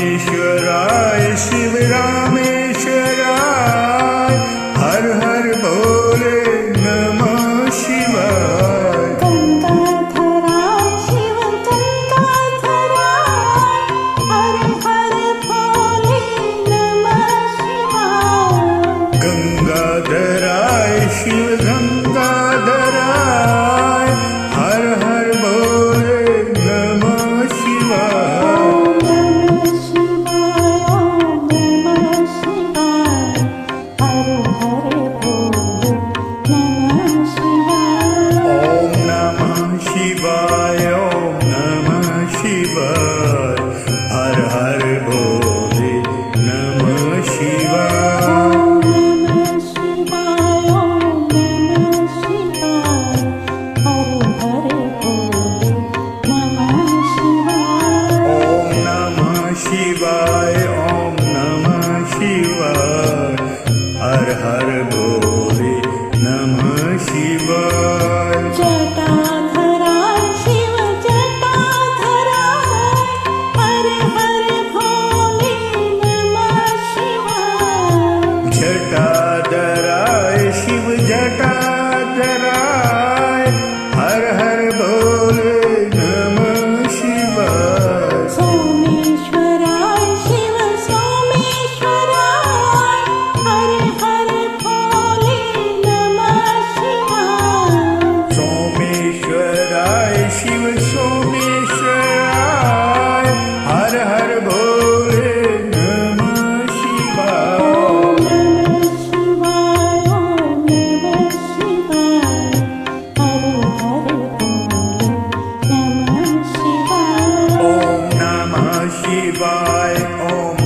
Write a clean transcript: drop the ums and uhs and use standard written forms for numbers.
रामेश्वराय शिव रामेश्वराय हर हर भोले नमः शिवाय। गंगाधराय शिव गंगाधराय हर हर भोले नमः शिवाय। गंगाधराय शिव गंगाधराय हर हर भोले नमः शिवाय। ओम नमः शिवाय ओम नमः शिवाय हर हर भोले नमः शिवाय। ओम नमः शिवाय ओम नमः शिवाय हर हर भोले नमः शिवाय। ओम नमः शिवाय ओम नमः शिवाय हर हर भोले नमः शिवाय। जटाधराय शिव जटाधराय हर हर भोले नमः शिवाय। जटाधराय शिव जटाधराय हर हर भोले नमः शिवाय। सोमेश्वराय शिव सोमेश्वराय हर हर भोले नमः शिवाय। सोमेश्वराय शिव सोमेश्वराय हर हर भोले नमः शिवाय। ओम नमः शिवाय हर हर भोले नमः शिवाय। ओम नमः शिवाय ओम